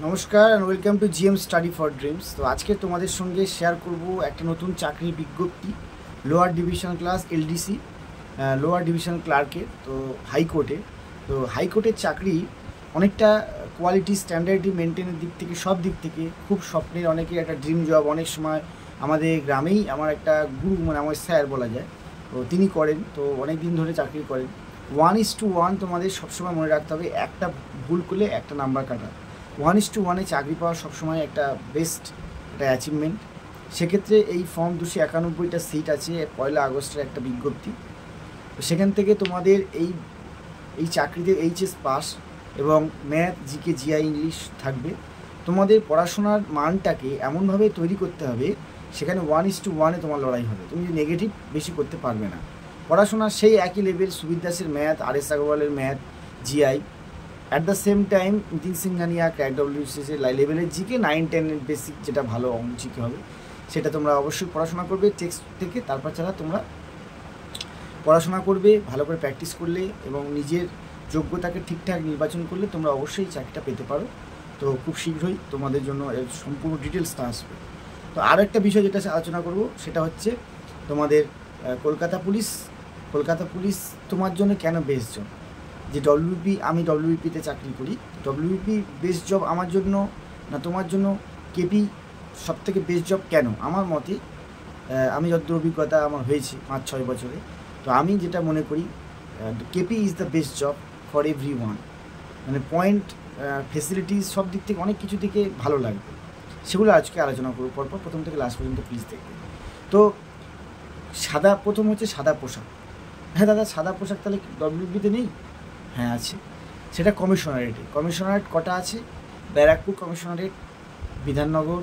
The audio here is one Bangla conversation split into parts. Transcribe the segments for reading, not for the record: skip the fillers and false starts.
নমস্কার and welcome to GM study for dreams. তো আজকে তোমাদের সঙ্গে শেয়ার করব একটা নতুন চাকরির বিজ্ঞপ্তি, lower division class LDC, lower division ক্লার্কের। তো হাইকোর্টে, তো হাইকোর্টের চাকরি অনেকটা কোয়ালিটি স্ট্যান্ডার্ডি মেনটেনের দিক থেকে, সব দিক থেকে খুব স্বপ্নের, অনেকের একটা ড্রিম জব। অনেক সময় আমাদের গ্রামেই আমার একটা গুরু, মানে আমার স্যার বলা যায়, তো তিনি করেন, তো অনেক দিন ধরে চাকরি করেন। 1:1 তোমাদের সবসময় মনে রাখতে হবে, একটা ভুল করলে একটা নাম্বার কাটা। 1:1 চাকরি পাওয়া সবসময় একটা বেস্ট একটা অ্যাচিভমেন্ট। সেক্ষেত্রে এই ফর্ম 291টা সিট আছে, 1 আগস্টের একটা বিজ্ঞপ্তি। তো সেখান থেকে তোমাদের এই এই চাকরিতে এইচএস পাস এবং ম্যাথ, জিকে, জিআই, ইংলিশ থাকবে। তোমাদের পড়াশোনার মানটাকে এমনভাবে তৈরি করতে হবে, সেখানে 1:1 তোমার লড়াই হবে। তুমি নেগেটিভ বেশি করতে পারবে না। পড়াশোনা সেই একই লেভেল, সুবির দাসের ম্যাথ, আর.এস. আগরওয়ালের math, GI, at the same time Nitin Singhania crack ডব্লিউসিএসের লেভেলের জিকে 9-10 জিকে, যেটা ভালো জিকে হবে, সেটা তোমরা অবশ্যই পড়াশোনা করবে টেক্সট থেকে। তারপর ছাড়া তোমরা পড়াশোনা করবে, ভালো করে প্র্যাকটিস করলে এবং নিজের যোগ্যতাকে ঠিকঠাক নির্বাচন করলে তোমরা অবশ্যই চাকরিটা পেতে পারো। তো খুব শীঘ্রই তোমাদের জন্য এর সম্পূর্ণ ডিটেলসটা আসবে। তো আরও একটা বিষয় যেটা আলোচনা করব, সেটা হচ্ছে তোমাদের কলকাতা পুলিশ। কলকাতা পুলিশ তোমার জন্য কেন বেস্ট জব? যে ডব্লিউপি, আমি ডব্লিউপিতে চাকরি করি, ডব্লিউপি বেস্ট জব আমার জন্য না তোমার জন্য কেপি সবথেকে বেস্ট জব কেন? আমার মতে, আমি যতদূর অভিজ্ঞতা আমার হয়েছে 5-6 বছরে, তো আমি যেটা মনে করি, KP is the best job for every one. মানে পয়েন্ট, ফেসিলিটিস, সব দিক থেকে অনেক কিছু থেকে ভালো লাগবে। সেগুলো আজকে আলোচনা করবো পরপর, প্রথম থেকে লাস্ট পর্যন্ত প্লিজ দেখবে। তো প্রথম হচ্ছে সাদা পোশাক। হ্যাঁ দাদা, সাদা পোশাক তাহলে ডব্লিউপিতে নেই? হ্যাঁ আছে, সেটা কমিশনারেটে। কমিশনারেট কটা আছে? ব্যারাকপুর কমিশনারেট, বিধাননগর,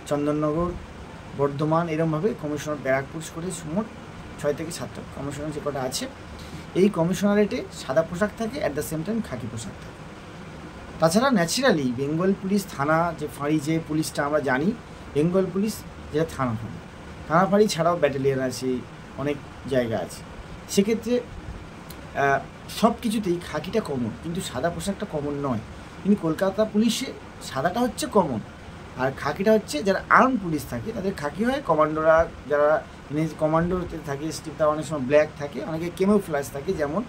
চন্দননগর, বর্ধমান, এরমভাবে কমিশনার ব্যারাকপুর করে মোট 6 থেকে 7টা কমিশনার যে কটা আছে, এই কমিশনারেটে সাদা পোশাক থাকে, অ্যাট দ্য সেম টাইম খাকি পোশাক থাকে। তাছাড়া ন্যাচারালি বেঙ্গল পুলিশ থানা, যে ফাঁড়ি, যে পুলিশটা আমরা জানি বেঙ্গল পুলিশ, যেটা থানা ফাঁড়ি, থানা ফাঁড়ি ছাড়াও ব্যাটালিয়ান আছে, অনেক জায়গা আছে। সেক্ষেত্রে সব কিছুতেই খাকিটা কমন, কিন্তু সাদা পোশাকটা কমন নয়। কিন্তু কলকাতা পুলিশে সাদাটা হচ্ছে কমন, আর খাকিটা হচ্ছে যারা আর্ম পুলিশ থাকে তাদের খাকি হয়। কমান্ডোরা যারা কমান্ডোতে থাকে, স্টিপটা অনেক সময় ব্ল্যাক থাকে, অনেকে কেমোফ্লাজ থাকে, যেমন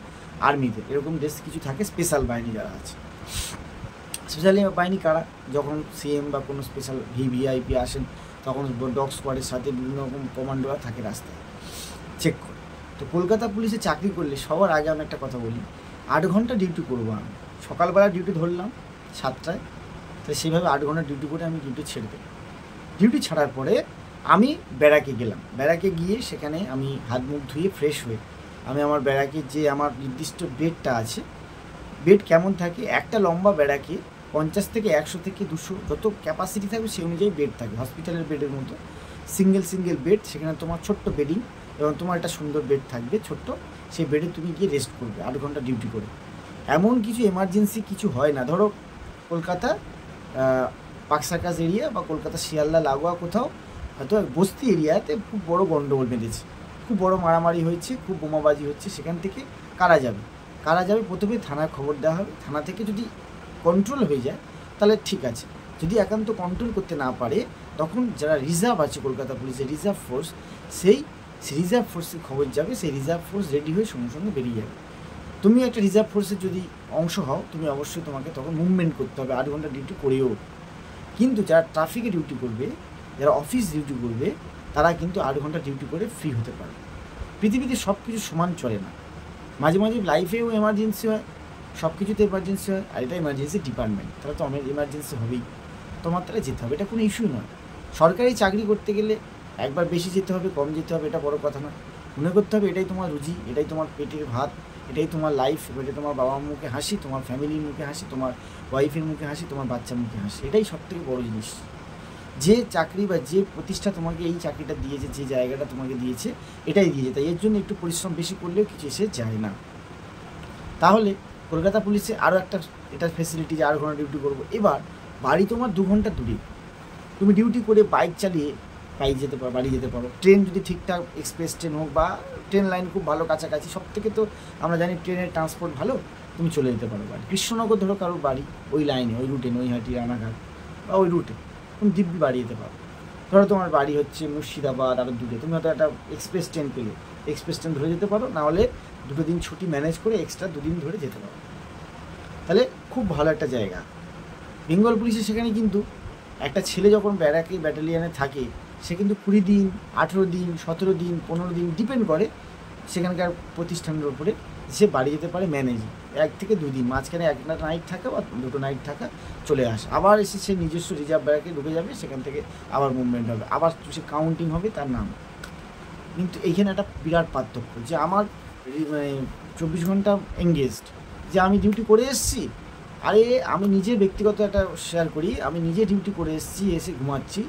আর্মিতে এরকম ড্রেস কিছু থাকে। স্পেশাল বাহিনী যারা আছে, স্পেশাল বাহিনী কারা? যখন সিএম বা কোনো স্পেশাল ভিভিআইপি আসেন, তখন ডগ স্কোয়াডের সাথে বিভিন্ন রকম কমান্ডোরা থাকে, রাস্তায় চেক করে। তো কলকাতা পুলিশে চাকরি করলে সবার আগে আমি একটা কথা বলি, 8 ঘন্টা ডিউটি করবো আমি। সকালবেলা ডিউটি ধরলাম 7টায়, তো সেইভাবে 8 ঘন্টা ডিউটি করে আমি ডিউটি ছেড়ে দেবো। ডিউটি ছাড়ার পরে আমি ব্যারাকে গেলাম। ব্যারাকে গিয়ে সেখানে আমি হাত মুখ ধুয়ে ফ্রেশ হয়ে আমি আমার ব্যারাকের যে আমার নির্দিষ্ট বেডটা আছে, বেড কেমন থাকে, একটা লম্বা ব্যারাকে 50 থেকে 100 থেকে 200 যত ক্যাপাসিটি থাকবে সেই অনুযায়ী বেড থাকে, হসপিটালের বেডের মতো সিঙ্গেল বেড। সেখানে তোমার ছোট্ট বেডিং এবং তোমার একটা সুন্দর বেড থাকবে ছোট্ট, সেই বেডে তুমি গিয়ে রেস্ট করবে 8 ঘন্টা ডিউটি করে। এমন কিছু এমার্জেন্সি কিছু হয় না, ধরো কলকাতা পাকসাকাস এরিয়া বা কলকাতা শিয়ালদা লাগোয়া কোথাও হয়তো বস্তি এরিয়াতে খুব বড় গণ্ডগোল বেঁধেছে, খুব বড় মারামারি হয়েছে, খুব বোমাবাজি হচ্ছে, সেখান থেকে কারা যাবে? প্রথমে থানায় খবর দেওয়া হবে। থানা থেকে যদি কন্ট্রোল হয়ে যায় তাহলে ঠিক আছে, যদি একান্ত কন্ট্রোল করতে না পারে, তখন যারা রিজার্ভ আছে কলকাতা পুলিশের রিজার্ভ ফোর্স, সেই রিজার্ভ ফোর্সের খবর যাবে, সেই রিজার্ভ ফোর্স রেডি হয়ে সঙ্গে সঙ্গে বেরিয়ে যাবে। তুমি একটা রিজার্ভ ফোর্সের যদি অংশ হও, তুমি অবশ্যই তোমাকে তখন মুভমেন্ট করতে হবে 8 ঘন্টা ডিউটি করেও। কিন্তু যারা ট্রাফিকে ডিউটি করবে, যারা অফিস ডিউটি করবে, তারা কিন্তু 8 ঘন্টা ডিউটি করে ফ্রি হতে পারে। পৃথিবীতে সব কিছু সমান চলে না, মাঝে মাঝে লাইফেও এমার্জেন্সি হয়, সব কিছুতে এমার্জেন্সি হয়, আর এটা এমার্জেন্সি ডিপার্টমেন্ট, তাহলে তো এমার্জেন্সি হবেই, তোমার তাহলে যেতে হবে, এটা কোনো ইস্যু নয়। সরকারি চাকরি করতে গেলে একবার বেশি যেতে হবে, কম যেতে হবে, এটা বড় কথা না। মনে করতে হবে এটাই তোমার রুজি, এটাই তোমার পেটের ভাত, এটাই তোমার লাইফ, এটাই তোমার বাবা মার মুখে হাসি, তোমার ফ্যামিলির মুখে হাসি, তোমার ওয়াইফের মুখে হাসি, তোমার বাচ্চার মুখে হাসি, এটাই সবথেকে বড় জিনিস। যে চাকরি বা যে প্রতিষ্ঠা তোমাকে এই চাকরিটা দিয়েছে, যে জায়গাটা তোমাকে দিয়েছে, এটাই দিয়েছে, তাই এর জন্য একটু পরিশ্রম বেশি করলেও কিছু এসে যায় না। তাহলে কলকাতা পুলিশে আরও একটা এটা ফেসিলিটি যে 8 ঘন্টা ডিউটি করবো। এবার বাড়ি তোমার 2 ঘন্টা দূরে, তুমি ডিউটি করে বাইক চালিয়ে বাড়ি যেতে পারো। ট্রেন যদি ঠিকঠাক এক্সপ্রেস ট্রেন হোক, বা ট্রেন লাইন খুব ভালো কাছাকাছি, সব থেকে তো আমরা জানি ট্রেনের ট্রান্সপোর্ট ভালো, তুমি চলে যেতে পারো বাড়ি। কৃষ্ণনগর ধরো কারো বাড়ি ওই লাইনে, ওই রুটে, নৈহাটি, রানাঘাট বা ওই রুটে, তুমি দিব্যি বাড়ি যেতে পারো। ধরো তোমার বাড়ি হচ্ছে মুর্শিদাবাদ, আরও দূরে, তুমি হয়তো একটা এক্সপ্রেস ট্রেন পেলে এক্সপ্রেস ট্রেন ধরে যেতে পারো, নাহলে 2 দিন ছুটি ম্যানেজ করে এক্সট্রা 2 দিন ধরে যেতে পারো। তাহলে খুব ভালো একটা জায়গা। বেঙ্গল পুলিশে সেখানে কিন্তু একটা ছেলে যখন ব্যাটালিয়ানে থাকে, সে কিন্তু 20 দিন, 18 দিন, 17 দিন, 15 দিন ডিপেন্ড করে সেখানকার প্রতিষ্ঠানের উপরে, সে বাড়ি যেতে পারে ম্যানেজ 1 থেকে 2 দিন, মাঝখানে 1 নাইট থাকা বা 2 নাইট থাকা, চলে আসে, আবার এসে সে নিজস্ব রিজার্ভ ব্যারাকে ঢুকে যাবে, সেখান থেকে আবার মুভমেন্ট হবে, আবার সে কাউন্টিং হবে তার নাম। কিন্তু এইখানে একটা বিরাট পার্থক্য যে আমার 24 ঘন্টা এঙ্গেজড, যে আমি ডিউটি করে এসেছি। আরে আমি নিজে ব্যক্তিগত একটা শেয়ার করি, আমি নিজে ডিউটি করে এসেছি, এসে ঘুমাচ্ছি,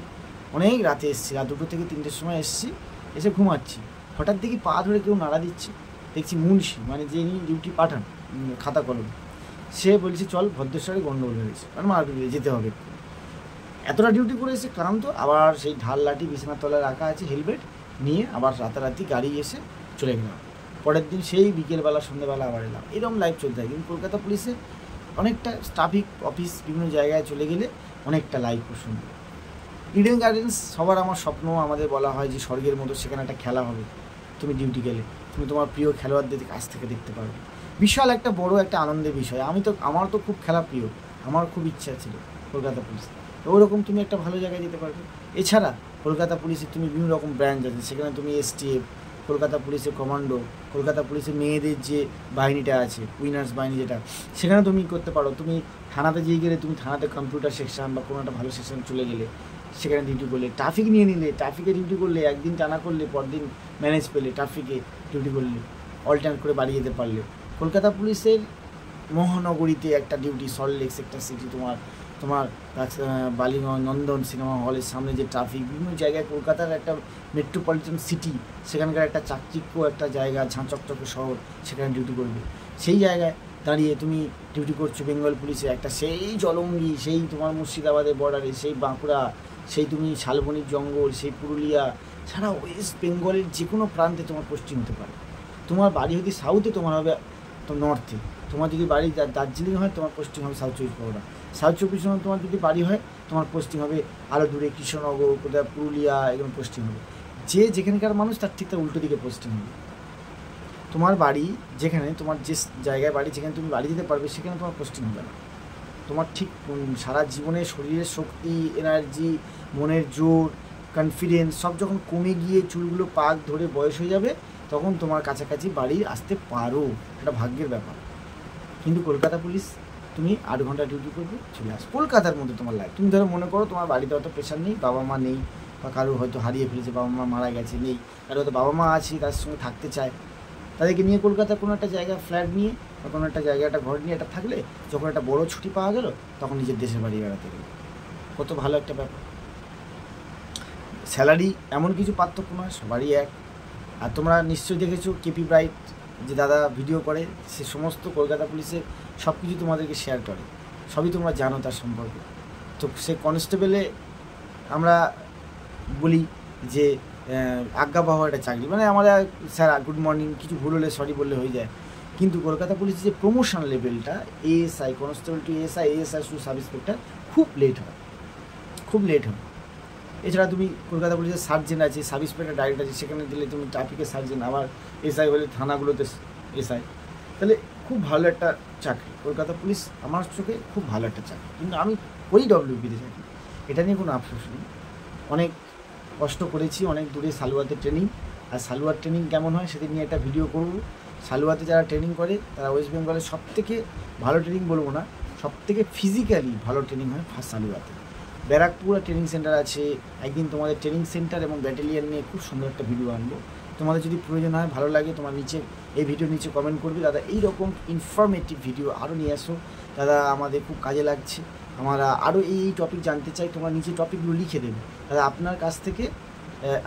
অনেক রাতে এসেছি, রাত 2 থেকে 3টের সময় এসেছি, এসে ঘুমাচ্ছি, হঠাৎ দেখি পা ধরে কেউ নাড়া দিচ্ছে, দেখছি মুন্সি মানে যিনি ডিউটি পাঠান খাতা কলম, সে বলছে চল ভদ্রেশ্বরে গন্ডগোল হয়েছে, মানে মারপিট যেতে হবে। এতটা ডিউটি করে এসে ক্লান্ত, আবার সেই ঢাল লাঠি বিছানার তলায় রাখা আছে, হেলমেট নিয়ে আবার রাতারাতি গাড়ি এসে চলে গেলাম। পরের দিন সেই বিকেলবেলা সন্ধ্যেবেলা আবার এলাম, এরকম লাইফ চলতে থাকে। কিন্তু কলকাতা পুলিশের অনেকটা ট্রাফিক অফিস বিভিন্ন জায়গায় চলে গেলে অনেকটা লাইফ খুব সুন্দর। ইডেন গার্ডেন্স সবার আমার স্বপ্ন, আমাদের বলা হয় যে স্বর্গের মতো, সেখানে একটা খেলা হবে, তুমি ডিউটি গেলে তুমি তোমার প্রিয় খেলোয়াড়দের কাছ থেকে দেখতে পারবে, বিশাল একটা বড় একটা আনন্দের বিষয়। আমার তো খুব খেলা প্রিয়, আমার খুব ইচ্ছা ছিল কলকাতা পুলিশ, তো ওরকম তুমি একটা ভালো জায়গায় যেতে পারবে। এছাড়া কলকাতা পুলিশে তুমি বিভিন্ন রকম ব্রাঞ্চ আছে, সেখানে তুমি এসটিএফ, কলকাতা পুলিশের কমান্ডো, কলকাতা পুলিশের মেয়েদের যে বাহিনীটা আছে, উইনার্স বাহিনী যেটা, সেখানে তুমি করতে পারো। তুমি থানাতে যেয়ে গেলে, তুমি থানাতে কম্পিউটার সেকশন বা কোনো একটা ভালো সেকশন চলে গেলে, সেখানে ডিউটি করলে, ট্রাফিক নিয়ে নিলে, ট্রাফিকে ডিউটি করলে, একদিন টানা করলে, পরদিন ম্যানেজ পেলে, ট্রাফিকে ডিউটি করলে, অল্টারনেট করে বাড়ি যেতে পারলে। কলকাতা পুলিশের মহানগরীতে একটা ডিউটি, সল্টলেক সেক্টর সিটি, তোমার বালিগঞ্জ নন্দন সিনেমা হলের সামনে যে ট্রাফিক, বিভিন্ন জায়গায়, কলকাতার একটা মেট্রোপলিটন সিটি, সেখানকার একটা চাকচিক্য একটা জায়গা, ঝাঁচকচক শহর, সেখানে ডিউটি করবে। সেই জায়গায় দাঁড়িয়ে তুমি ডিউটি করছো বেঙ্গল পুলিশে, একটা সেই জলঙ্গি, সেই তোমার মুর্শিদাবাদের বর্ডারে, সেই বাঁকুড়া, সেই তুমি শালবনির জঙ্গল, সেই পুরুলিয়া, সারা ওয়েস্ট বেঙ্গলের যে কোনো প্রান্তে তোমার পোস্টিং হতে পারে। তোমার বাড়ি যদি সাউথে, তোমার হবে তো নর্থে। তোমার যদি বাড়ি দার্জিলিং হয়, তোমার পোস্টিং হবে সাউথ 24 পরগনা। সাউথ 24 পরগনা তোমার যদি বাড়ি হয়, তোমার পোস্টিং হবে আরও দূরে, কৃষ্ণনগর, কোথায় পুরুলিয়া, এগুলো পোস্টিং হবে। যে যেখানকার মানুষ তার ঠিক তার উল্টো দিকে পোস্টিং হবে। তোমার বাড়ি যেখানে, তোমার যে জায়গায় বাড়ি, যেখানে তুমি বাড়ি যেতে পারবে, সেখানে তোমার পোস্টিং হবে না। তোমার ঠিক সারা জীবনে শরীরের শক্তি, এনার্জি, মনের জোর, কনফিডেন্স সব যখন কমে গিয়ে চুলগুলো পাক ধরে বয়স হয়ে যাবে, তখন তোমার কাছাকাছি বাড়ি আসতে পারো, এটা ভাগ্যের ব্যাপার। কিন্তু কলকাতা পুলিশ, তুমি 8 ঘন্টা ডিউটি করবে, চলে আসো কলকাতার মধ্যে তোমার লাইফ। তুমি ধরো মনে করো তোমার বাড়িতে অত প্রেশার নেই, বাবা মা নেই, বা কারো হয়তো হারিয়ে ফেলেছে, বাবা মা মারা গেছে, নেই, কারো হয়তো বাবা মা আছে, তার সঙ্গে থাকতে চায়, তাদেরকে নিয়ে কলকাতার কোনো একটা জায়গা ফ্ল্যাট নিয়ে বা কোনো একটা জায়গায় একটা ঘর নিয়ে একটা থাকলে, যখন একটা বড় ছুটি পাওয়া গেল, তখন নিজের দেশের বাড়ি বেড়াতে গেল, কত ভালো একটা ব্যাপার। স্যালারি এমন কিছু পার্থক্য নয়, সবারই এক। আর তোমরা নিশ্চয়ই দেখেছো কেপি ব্রাইট যে দাদা ভিডিও করে, সে সমস্ত কলকাতা পুলিশের সব কিছু তোমাদেরকে শেয়ার করে, সবই তোমরা জানো তার সম্পর্কে। তো সে কনস্টেবলে আমরা বলি যে আজ্ঞাবহ একটা চাকরি, মানে আমরা স্যার গুড মর্নিং, কিছু ভুল হলে সরি বললে হয়ে যায়। কিন্তু কলকাতা পুলিশের যে প্রমোশন লেভেলটা, ASI, constable to ASI, ASI to sub inspector, খুব লেট হয়, খুব লেট হয়। এছাড়া তুমি কলকাতা পুলিশের সার্জেন্ট আছে, সাব ইন্সপেক্টর ডাইরেক্ট আছে, সেখানে দিলে তুমি ট্রাফিকের সার্জেন্ট, আবার এসআই হলে থানাগুলোতে এসআই। তাহলে খুব ভালো একটা চাকরি কলকাতা পুলিশ, আমার চোখে খুব ভালো একটা চাকরি। কিন্তু আমি ওই ডব্লিউবিতে চাকরি, এটা নিয়ে কোনো আফসোস নেই। অনেক কষ্ট করেছি, অনেক দূরে সালুয়াতে ট্রেনিং, আর সালুয়ার ট্রেনিং কেমন হয় সেদিন নিয়ে একটা ভিডিও করব। সালুয়াতে যারা ট্রেনিং করে, তারা ওয়েস্ট বেঙ্গলের সবথেকে ভালো ট্রেনিং বলবো না, সবথেকে ফিজিক্যালি ভালো ট্রেনিং হয় ফার্স্ট সালুয়াতে। ব্যারাকপুরে ট্রেনিং সেন্টার আছে, একদিন তোমাদের ট্রেনিং সেন্টার এবং ব্যাটালিয়ান নিয়ে খুব সুন্দর একটা ভিডিও আনবো। তোমাদের যদি প্রয়োজন হয়, ভালো লাগে, তোমার নিচে এই ভিডিওর নিচে কমেন্ট করবে, দাদা এইরকম ইনফরমেটিভ ভিডিও আরও নিয়ে আসো, দাদা আমাদের খুব কাজে লাগছে, আমরা আরও এই টপিক জানতে চাই। তোমরা নিচে টপিকগুলো লিখে দেবে, দাদা আপনার কাছ থেকে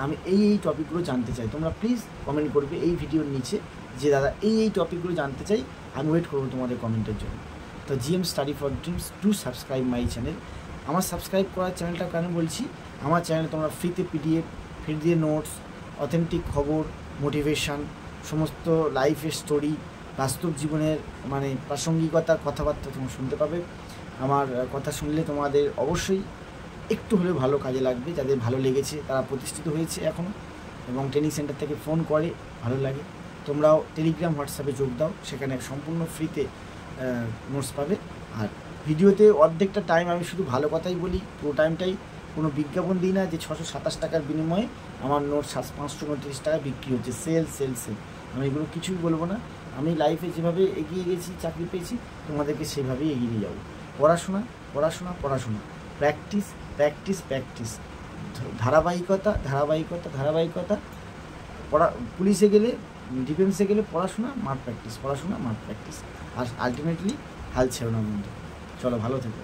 আমি এই টপিকগুলো জানতে চাই। তোমরা প্লিজ কমেন্ট করবে এই ভিডিওর নিচে যে দাদা এই টপিকগুলো জানতে চাই, আমি ওয়েট করবো তোমাদের কমেন্টের জন্য। তো GM study for dreams, do subscribe my channel. আমার সাবস্ক্রাইব করার চ্যানেলটা কেন বলছি, আমার চ্যানেলে তোমরা ফ্রিতে পিডিএফ, ফ্রি দিয়ে নোটস, অথেন্টিক খবর, মোটিভেশান, সমস্ত লাইফের স্টোরি, বাস্তব জীবনের মানে প্রাসঙ্গিকতার কথাবার্তা তোমরা শুনতে পাবে। আমার কথা শুনলে তোমাদের অবশ্যই একটু হলেও ভালো কাজে লাগবে। যাদের ভালো লেগেছে তারা প্রতিষ্ঠিত হয়েছে এখনও এবং ট্রেনিং সেন্টার থেকে ফোন করে, ভালো লাগে। তোমরাও টেলিগ্রাম হোয়াটসঅ্যাপে যোগ দাও, সেখানে সম্পূর্ণ ফ্রিতে নোটস পাবে। আর ভিডিওতে অর্ধেকটা টাইম আমি শুধু ভালো কথাই বলি, পুরো টাইমটাই কোনো বিজ্ঞাপন দিই না যে 627 টাকার বিনিময়ে আমার নোট 529 টাকা বিক্রি হচ্ছে, সেল সেল সেল। আমি এগুলো কিছুই বলবো না। আমি লাইফে যেভাবে এগিয়ে গেছি, চাকরি পেয়েছি, তোমাদেরকে সেভাবেই এগিয়ে নিয়ে যাবো। পড়াশোনা পড়াশোনা পড়াশোনা, প্র্যাকটিস প্র্যাকটিস প্র্যাকটিস, ধারাবাহিকতা ধারাবাহিকতা ধারাবাহিকতা। পুলিশে গেলে, ডিফেন্সে গেলে পড়াশোনা মাঠ প্র্যাকটিস, পড়াশোনা মাঠ প্র্যাকটিস, আর আলটিমেটলি হাল ছেড়ো না বন্ধু। চলো, ভালো থেকো।